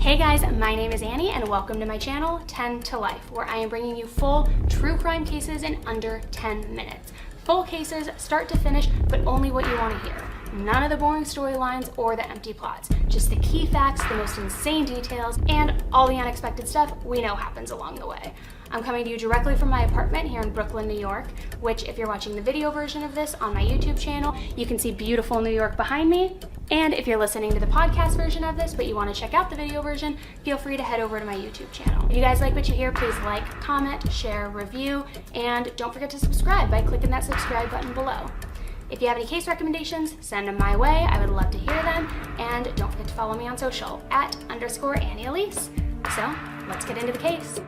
Hey guys, my name is Annie and welcome to my channel, 10 to Life, where I am bringing you full true crime cases in under 10 minutes. Full cases, start to finish, but only what you want to hear. None of the boring storylines or the empty plots. Just the key facts, the most insane details, and all the unexpected stuff we know happens along the way. I'm coming to you directly from my apartment here in Brooklyn, New York, which if you're watching the video version of this on my YouTube channel, you can see beautiful New York behind me. And if you're listening to the podcast version of this, but you want to check out the video version, feel free to head over to my YouTube channel. If you guys like what you hear, please like, comment, share, review, and don't forget to subscribe by clicking that subscribe button below. If you have any case recommendations, send them my way. I would love to hear them. And don't forget to follow me on social @_Annie Elise. So let's get into the case.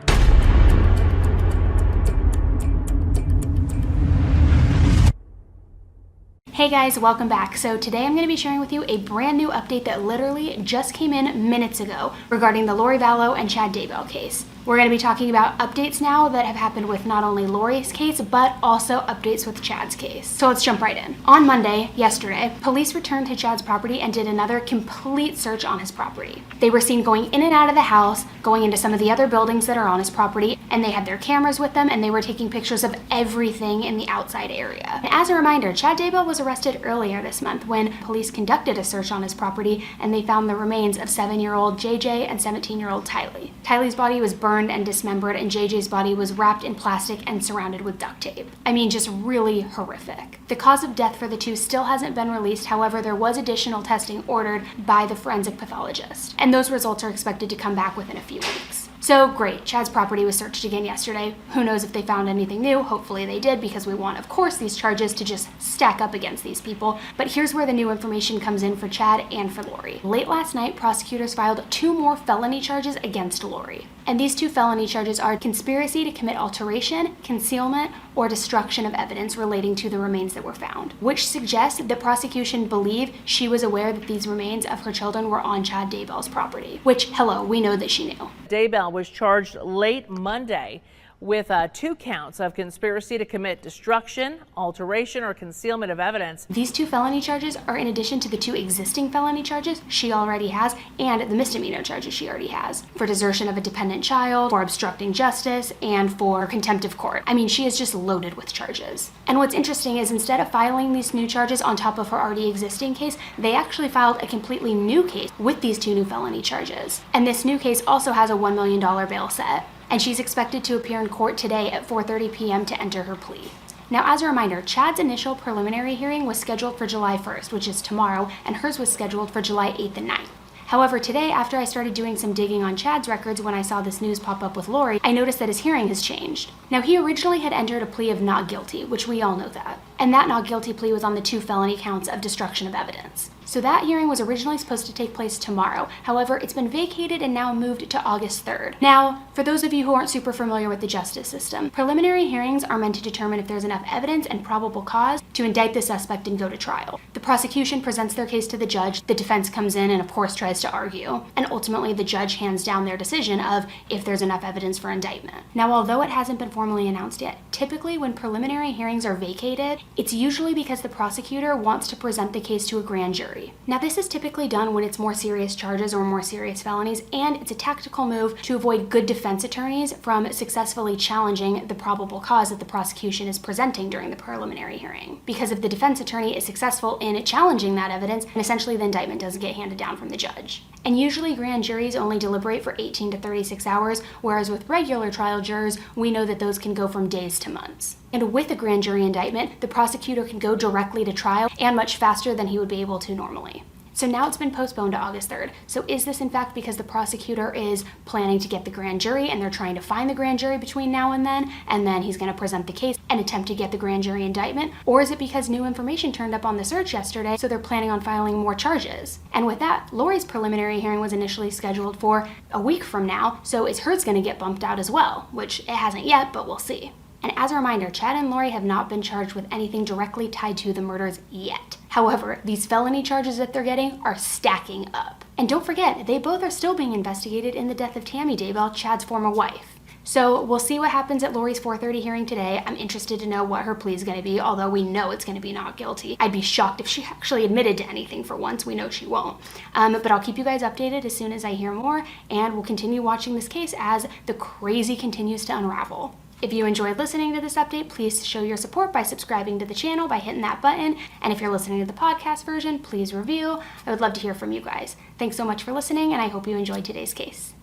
Hey guys, welcome back. So today I'm going to be sharing with you a brand new update that literally just came in minutes ago regarding the Lori Vallow and Chad Daybell case. We're going to be talking about updates now that have happened with not only Lori's case, but also updates with Chad's case. So let's jump right in. On Monday, yesterday, police returned to Chad's property and did another complete search on his property. They were seen going in and out of the house, going into some of the other buildings that are on his property, and they had their cameras with them and they were taking pictures of everything in the outside area. And as a reminder, Chad Daybell was arrested earlier this month when police conducted a search on his property and they found the remains of 7-year-old JJ and 17-year-old Tylee. Tylee's body was burned and dismembered, and JJ's body was wrapped in plastic and surrounded with duct tape. I mean, just really horrific. The cause of death for the two still hasn't been released. However, there was additional testing ordered by the forensic pathologist, and those results are expected to come back within a few weeks. So great, Chad's property was searched again yesterday. Who knows if they found anything new? Hopefully they did, because we want, of course, these charges to just stack up against these people. But here's where the new information comes in for Chad and for Lori. Late last night, prosecutors filed 2 more felony charges against Lori. And these 2 felony charges are conspiracy to commit alteration, concealment, or destruction of evidence relating to the remains that were found, which suggests that the prosecution believe she was aware that these remains of her children were on Chad Daybell's property, which, hello, we know that she knew. Daybell was charged late Monday with 2 counts of conspiracy to commit destruction, alteration, or concealment of evidence. These 2 felony charges are in addition to the 2 existing felony charges she already has and the misdemeanor charges she already has for desertion of a dependent child, for obstructing justice, and for contempt of court. I mean, she is just loaded with charges. And what's interesting is instead of filing these new charges on top of her already existing case, they actually filed a completely new case with these 2 new felony charges. And this new case also has a $1 million bail set. And she's expected to appear in court today at 4:30 p.m. to enter her plea. Now, as a reminder, Chad's initial preliminary hearing was scheduled for July 1st, which is tomorrow, and hers was scheduled for July 8th and 9th. However, today, after I started doing some digging on Chad's records when I saw this news pop up with Lori, I noticed that his hearing has changed. Now, he originally had entered a plea of not guilty, which we all know that. And that not guilty plea was on the 2 felony counts of destruction of evidence. So that hearing was originally supposed to take place tomorrow. However, it's been vacated and now moved to August 3rd. Now, for those of you who aren't super familiar with the justice system, preliminary hearings are meant to determine if there's enough evidence and probable cause to indict the suspect and go to trial. The prosecution presents their case to the judge, the defense comes in and of course tries to argue, and ultimately the judge hands down their decision of if there's enough evidence for indictment. Now, although it hasn't been formally announced yet, typically when preliminary hearings are vacated, it's usually because the prosecutor wants to present the case to a grand jury. Now, this is typically done when it's more serious charges or more serious felonies, and it's a tactical move to avoid good defense attorneys from successfully challenging the probable cause that the prosecution is presenting during the preliminary hearing. Because if the defense attorney is successful in challenging that evidence, and essentially the indictment doesn't get handed down from the judge. And usually grand juries only deliberate for 18 to 36 hours, whereas with regular trial jurors, we know that those can go from days to months. And with a grand jury indictment, the prosecutor can go directly to trial and much faster than he would be able to normally. So now it's been postponed to August 3rd. So is this in fact because the prosecutor is planning to get the grand jury and they're trying to find the grand jury between now and then he's going to present the case and attempt to get the grand jury indictment? Or is it because new information turned up on the search yesterday, so they're planning on filing more charges? And with that, Lori's preliminary hearing was initially scheduled for a week from now, so is hers going to get bumped out as well? Which it hasn't yet, but we'll see. And as a reminder, Chad and Lori have not been charged with anything directly tied to the murders yet. However, these felony charges that they're getting are stacking up. And don't forget, they both are still being investigated in the death of Tammy Daybell, Chad's former wife. So we'll see what happens at Lori's 4:30 hearing today. I'm interested to know what her plea is going to be, although we know it's going to be not guilty. I'd be shocked if she actually admitted to anything for once. We know she won't. But I'll keep you guys updated as soon as I hear more, and we'll continue watching this case as the crazy continues to unravel. If you enjoyed listening to this update, please show your support by subscribing to the channel by hitting that button. And if you're listening to the podcast version, please review. I would love to hear from you guys. Thanks so much for listening, and I hope you enjoyed today's case.